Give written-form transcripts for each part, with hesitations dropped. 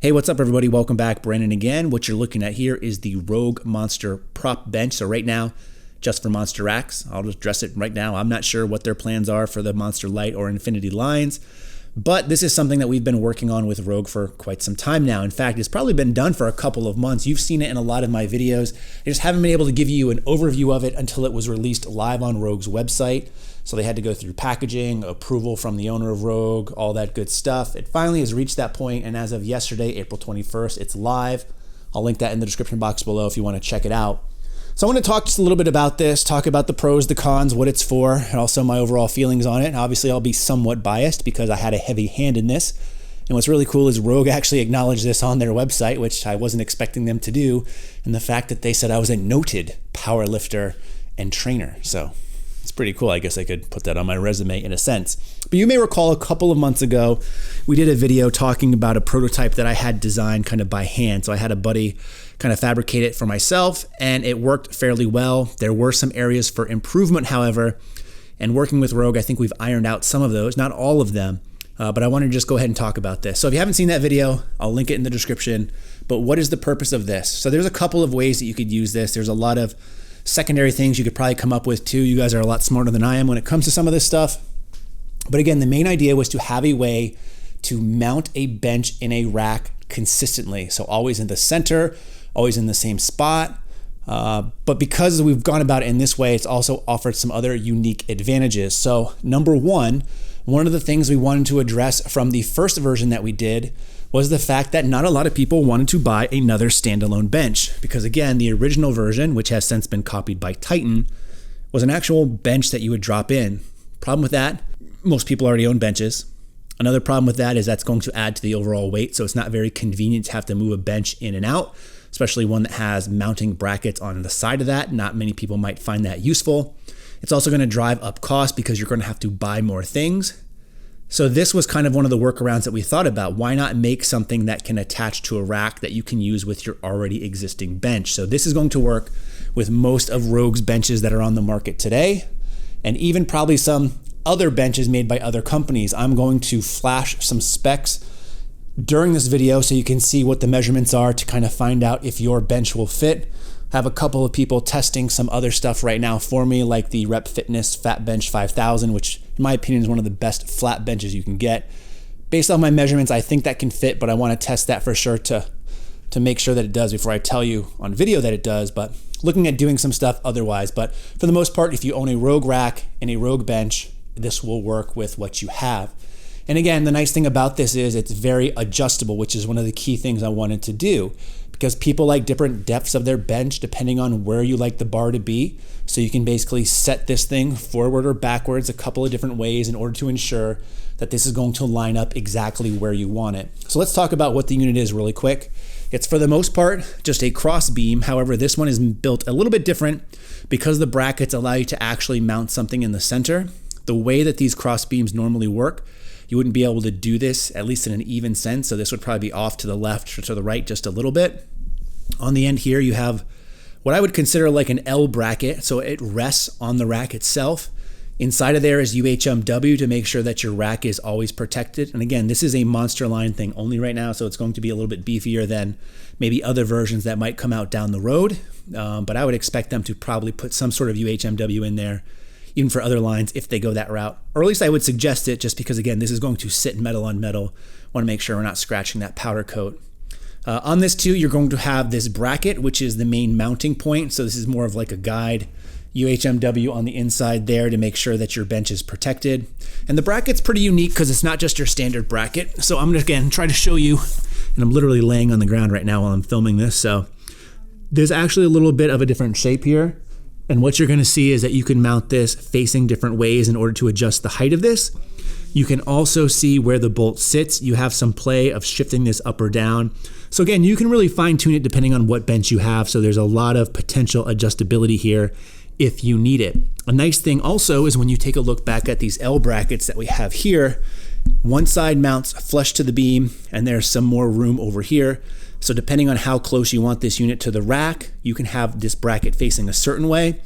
Hey, what's up everybody? Welcome back. Brandon again. What you're looking at here is the Rogue Monster prop bench. So right now, just for Monster Racks, I'll just address it right now. I'm not sure what their plans are for the Monster Light or Infinity lines, but this is something that we've been working on with Rogue for quite some time now. In fact, it's probably been done for a couple of months. You've seen it in a lot of my videos. I just haven't been able to give you an overview of it until it was released live on Rogue's website. So they had to go through packaging, approval from the owner of Rogue, all that good stuff. It finally has reached that point, and as of yesterday, April 21st, it's live. I'll link that in the description box below if you want to check it out. So I want to talk just a little bit about this, talk about the pros, the cons, what it's for, and also my overall feelings on it. Obviously, I'll be somewhat biased because I had a heavy hand in this. And what's really cool is Rogue actually acknowledged this on their website, which I wasn't expecting them to do, and the fact that they said I was a noted power lifter and trainer. So it's pretty cool. I guess I could put that on my resume in a sense. But you may recall a couple of months ago, we did a video talking about a prototype that I had designed kind of by hand. So I had a buddy kind of fabricate it for myself, and it worked fairly well. There were some areas for improvement, however, and working with Rogue, I think we've ironed out some of those, not all of them, but I wanted to just go ahead and talk about this. So if you haven't seen that video, I'll link it in the description. But what is the purpose of this? So there's a couple of ways that you could use this. There's a lot of secondary things you could probably come up with too. You guys are a lot smarter than I am when it comes to some of this stuff. But again, the main idea was to have a way to mount a bench in a rack consistently. So always in the center, always in the same spot. But because we've gone about it in this way, it's also offered some other unique advantages. So number one of the things we wanted to address from the first version that we did was the fact that not a lot of people wanted to buy another standalone bench. Because again, the original version, which has since been copied by Titan, was an actual bench that you would drop in. Problem with that, most people already own benches. Another problem with that is that's going to add to the overall weight, so it's not very convenient to have to move a bench in and out, especially one that has mounting brackets on the side of that. Not many people might find that useful. It's also going to drive up cost because you're going to have to buy more things. So this was kind of one of the workarounds that we thought about. Why not make something that can attach to a rack that you can use with your already existing bench? So this is going to work with most of Rogue's benches that are on the market today, and even probably some other benches made by other companies. I'm going to flash some specs during this video so you can see what the measurements are to kind of find out if your bench will fit. I have a couple of people testing some other stuff right now for me, like the Rep Fitness Fat Bench 5000, which in my opinion is one of the best flat benches you can get. Based on my measurements, I think that can fit, but I want to test that for sure to make sure that it does before I tell you on video that it does, but looking at doing some stuff otherwise. But for the most part, if you own a Rogue rack and a Rogue bench, this will work with what you have. And again, the nice thing about this is it's very adjustable, which is one of the key things I wanted to do, because people like different depths of their bench depending on where you like the bar to be. So you can basically set this thing forward or backwards a couple of different ways in order to ensure that this is going to line up exactly where you want it. So let's talk about what the unit is really quick. It's for the most part just a cross beam. However, this one is built a little bit different because the brackets allow you to actually mount something in the center. The way that these cross beams normally work, you wouldn't be able to do this, at least in an even sense. So this would probably be off to the left or to the right just a little bit. On the end here, you have what I would consider like an L bracket. So it rests on the rack itself. Inside of there is UHMW to make sure that your rack is always protected. And again, this is a Monster line thing only right now, so it's going to be a little bit beefier than maybe other versions that might come out down the road. But I would expect them to probably put some sort of UHMW in there, even for other lines if they go that route. Or at least I would suggest it, just because again, this is going to sit metal on metal. Want to make sure we're not scratching that powder coat. On this too, you're going to have this bracket, which is the main mounting point. So this is more of like a guide. UHMW on the inside there to make sure that your bench is protected. And the bracket's pretty unique because it's not just your standard bracket. So I'm gonna again try to show you, and I'm literally laying on the ground right now while I'm filming this. So there's actually a little bit of a different shape here. And what you're gonna see is that you can mount this facing different ways in order to adjust the height of this. You can also see where the bolt sits. You have some play of shifting this up or down. So again, you can really fine tune it depending on what bench you have. So there's a lot of potential adjustability here if you need it. A nice thing also is when you take a look back at these L brackets that we have here, one side mounts flush to the beam and there's some more room over here. So depending on how close you want this unit to the rack, you can have this bracket facing a certain way.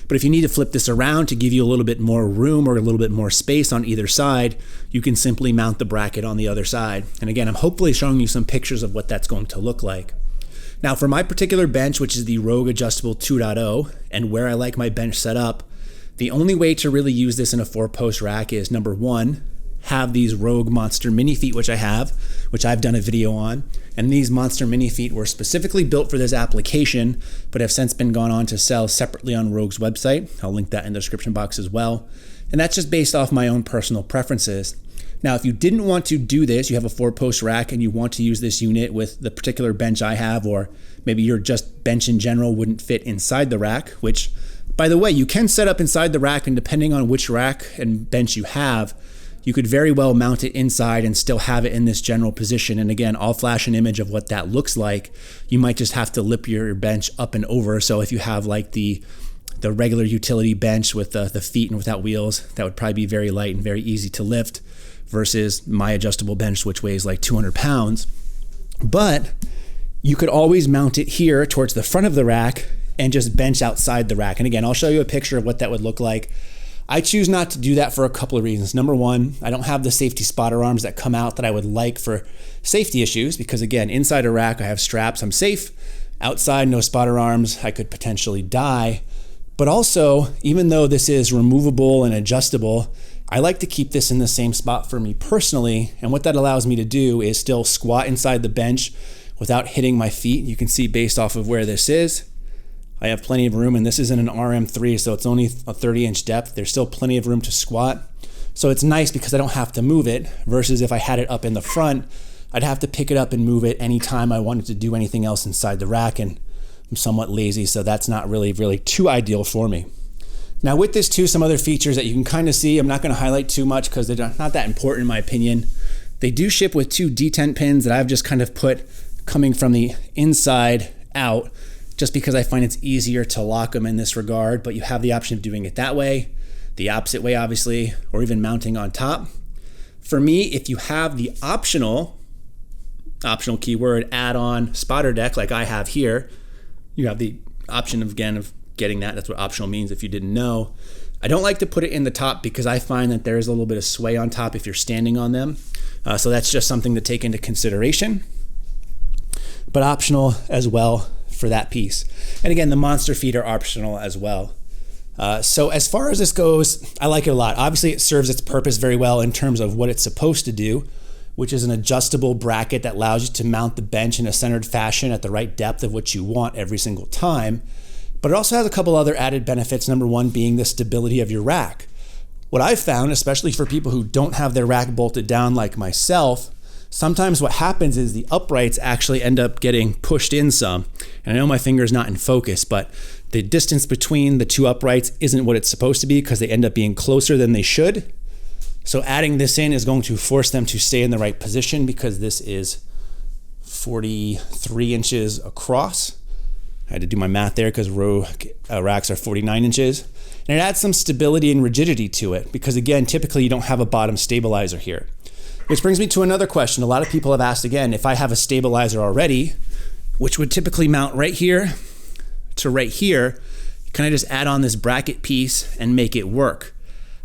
But if you need to flip this around to give you a little bit more room or a little bit more space on either side, you can simply mount the bracket on the other side. And again, I'm hopefully showing you some pictures of what that's going to look like. Now for my particular bench, which is the Rogue Adjustable 2.0, and where I like my bench set up, the only way to really use this in a 4-post rack is, number one, have these Rogue Monster Mini Feet, which I've done a video on. And these Monster Mini Feet were specifically built for this application, but have since been gone on to sell separately on Rogue's website. I'll link that in the description box as well. And that's just based off my own personal preferences. Now, if you didn't want to do this, you have a 4-post rack and you want to use this unit with the particular bench I have, or maybe your just bench in general wouldn't fit inside the rack, which, by the way, you can set up inside the rack, and depending on which rack and bench you have, you could very well mount it inside and still have it in this general position. And again, I'll flash an image of what that looks like. You might just have to lip your bench up and over. So if you have like the regular utility bench with the feet and without wheels, that would probably be very light and very easy to lift, versus my adjustable bench, which weighs like 200 pounds. But you could always mount it here towards the front of the rack and just bench outside the rack. And again, I'll show you a picture of what that would look like. I choose not to do that for a couple of reasons. Number one, I don't have the safety spotter arms that come out that I would like for safety issues, because again, inside a rack, I have straps, I'm safe. Outside, no spotter arms, I could potentially die. But also, even though this is removable and adjustable, I like to keep this in the same spot for me personally. And what that allows me to do is still squat inside the bench without hitting my feet. You can see based off of where this is, I have plenty of room, and this isn't an RM3, so it's only a 30-inch depth. There's still plenty of room to squat. So it's nice because I don't have to move it, versus if I had it up in the front, I'd have to pick it up and move it anytime I wanted to do anything else inside the rack, and I'm somewhat lazy, so that's not really too ideal for me. Now with this too, some other features that you can kind of see, I'm not going to highlight too much because they're not that important in my opinion. They do ship with 2 detent pins that I've just kind of put coming from the inside out, just because I find it's easier to lock them in this regard, but you have the option of doing it that way, the opposite way obviously, or even mounting on top. For me, if you have the optional keyword add-on spotter deck like I have here, you have the option of getting that. That's what optional means if you didn't know. I don't like to put it in the top because I find that there is a little bit of sway on top if you're standing on them. So that's just something to take into consideration, but optional as well for that piece. And again, the monster feet are optional as well. So as far as this goes, I like it a lot. Obviously, it serves its purpose very well in terms of what it's supposed to do, which is an adjustable bracket that allows you to mount the bench in a centered fashion at the right depth of what you want every single time. But it also has a couple other added benefits, number one being the stability of your rack. What I've found, especially for people who don't have their rack bolted down like myself, sometimes what happens is the uprights actually end up getting pushed in some. And I know my finger's not in focus, but the distance between the 2 uprights isn't what it's supposed to be because they end up being closer than they should. So adding this in is going to force them to stay in the right position, because this is 43 inches across. I had to do my math there because Rogue racks are 49 inches. And it adds some stability and rigidity to it because, again, typically you don't have a bottom stabilizer here. Which brings me to another question. A lot of people have asked, again, if I have a stabilizer already, which would typically mount right here to right here, can I just add on this bracket piece and make it work?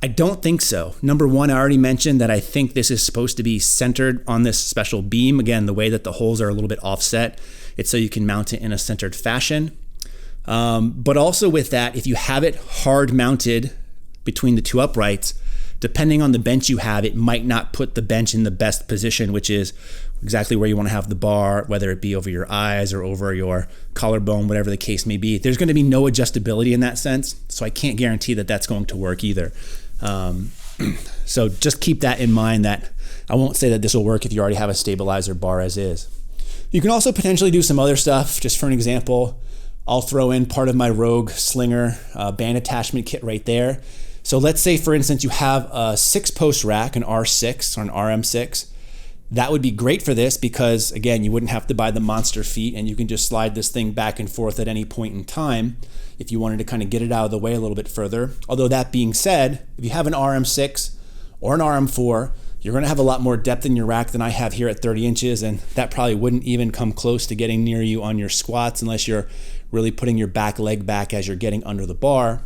I don't think so. Number one, I already mentioned that I think this is supposed to be centered on this special beam. Again, the way that the holes are a little bit offset, it's so you can mount it in a centered fashion. But also with that, if you have it hard mounted between the 2 uprights, depending on the bench you have, it might not put the bench in the best position, which is exactly where you want to have the bar, whether it be over your eyes or over your collarbone, whatever the case may be. There's going to be no adjustability in that sense, so I can't guarantee that that's going to work either. So just keep that in mind, that I won't say that this will work if you already have a stabilizer bar as is. You can also potentially do some other stuff. Just for an example, I'll throw in part of my Rogue Slinger band attachment kit right there. So let's say, for instance, you have a 6-post rack, an R6 or an RM6. That would be great for this because, again, you wouldn't have to buy the monster feet, and you can just slide this thing back and forth at any point in time if you wanted to kind of get it out of the way a little bit further. Although that being said, if you have an RM6 or an RM4, you're going to have a lot more depth in your rack than I have here at 30 inches, and that probably wouldn't even come close to getting near you on your squats unless you're really putting your back leg back as you're getting under the bar.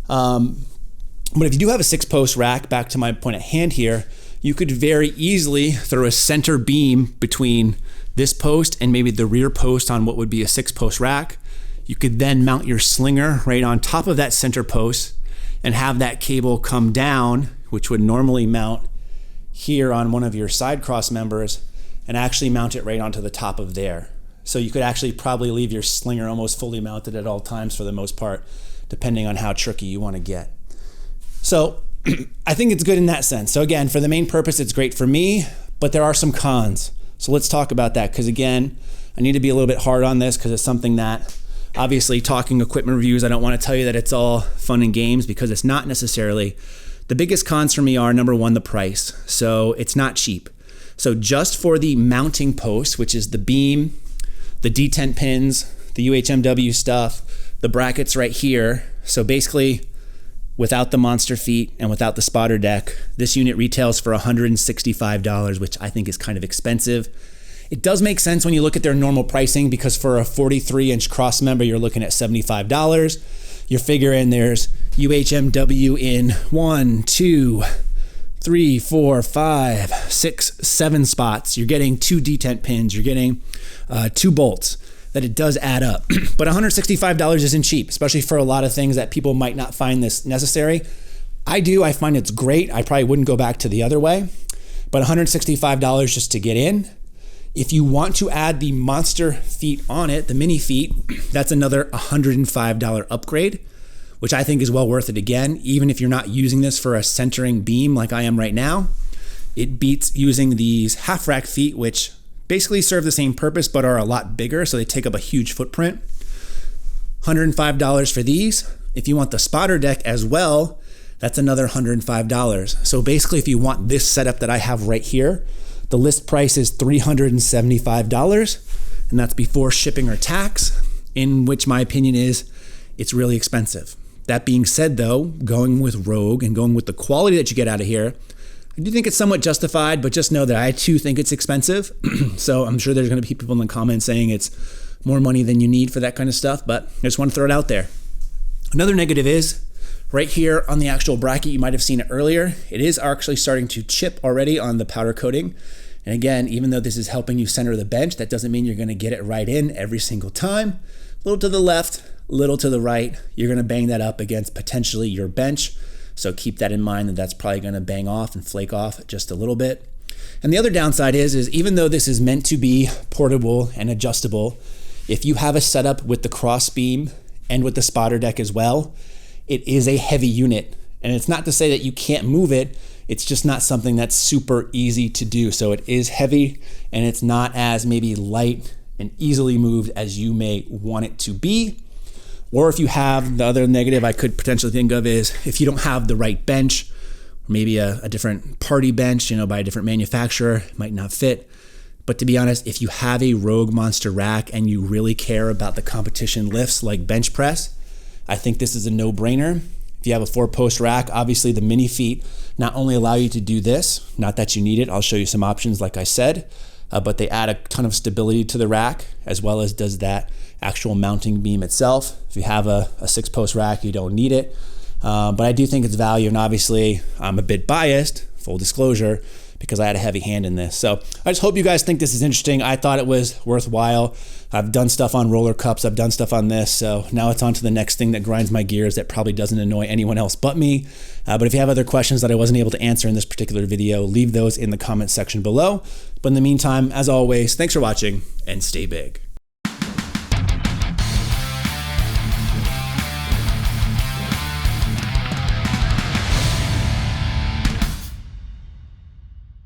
But if you do have a 6-post rack, back to my point at hand here, you could very easily throw a center beam between this post and maybe the rear post on what would be a 6-post rack. You could then mount your Slinger right on top of that center post and have that cable come down, which would normally mount here on one of your side cross members, and actually mount it right onto the top of there. So you could actually probably leave your Slinger almost fully mounted at all times for the most part, depending on how tricky you want to get. So I think it's good in that sense. So again, for the main purpose, it's great for me, but there are some cons. So let's talk about that, because again, I need to be a little bit hard on this because it's something that, obviously, talking equipment reviews, I don't want to tell you that it's all fun and games, because it's not necessarily. The biggest cons for me are, number one, the price. So it's not cheap. So just for the mounting post, which is the beam, the detent pins, the UHMW stuff, the brackets right here. So basically, without the monster feet and without the spotter deck, this unit retails for $165, which I think is kind of expensive. It does make sense when you look at their normal pricing, because for a 43-inch cross member, you're looking at $75. You're figuring there's UHMW in 1, 2, 3, 4, 5, 6, 7 spots. You're getting 2 detent pins. You're getting 2 bolts. That it does add up. But $165 isn't cheap, especially for a lot of things that people might not find this necessary. I do. I find it's great. I probably wouldn't go back to the other way. But $165 just to get in. If you want to add the monster feet on it, the mini feet, that's another $105 upgrade, which I think is well worth it again. Even if you're not using this for a centering beam like I am right now, it beats using these half rack feet, which basically serve the same purpose but are a lot bigger, so they take up a huge footprint. $105 for these. If you want the spotter deck as well, that's another $105. So basically, if you want this setup that I have right here, the list price is $375, and that's before shipping or tax, in which my opinion is it's really expensive. That being said though, going with Rogue and going with the quality that you get out of here, I do think it's somewhat justified, but just know that I too think it's expensive. So I'm sure there's going to be people in the comments saying it's more money than you need for that kind of stuff, but I just want to throw it out there. Another negative is right here on the actual bracket, you might have seen it earlier, it is actually starting to chip already on the powder coating. And again, even though this is helping you center the bench, that doesn't mean you're going to get it right in every single time. A little to the left, a little to the right, you're going to bang that up against potentially your bench. So keep that in mind, that that's probably going to bang off and flake off just a little bit. And the other downside is even though this is meant to be portable and adjustable, if you have a setup with the cross beam and with the spotter deck as well, it is a heavy unit. And it's not to say that you can't move it, it's just not something that's super easy to do. So it is heavy, and it's not as maybe light and easily moved as you may want it to be. Or if you have, the other negative I could potentially think of is if you don't have the right bench, or maybe a different party bench, by a different manufacturer, it might not fit. But to be honest, if you have a Rogue Monster rack and you really care about the competition lifts like bench press, I think this is a no-brainer. If you have a 4-post rack, obviously the mini feet not only allow you to do this, not that you need it, I'll show you some options like I said, but they add a ton of stability to the rack, as well as does that actual mounting beam itself. If you have a 6-post rack, you don't need it. But I do think it's value, and obviously I'm a bit biased, full disclosure, because I had a heavy hand in this. So I just hope you guys think this is interesting. I thought it was worthwhile. I've done stuff on roller cups, I've done stuff on this, so now it's on to the next thing that grinds my gears that probably doesn't annoy anyone else but me. But if you have other questions that I wasn't able to answer in this particular video, leave those in the comment section below. But in the meantime, as always, thanks for watching and stay big.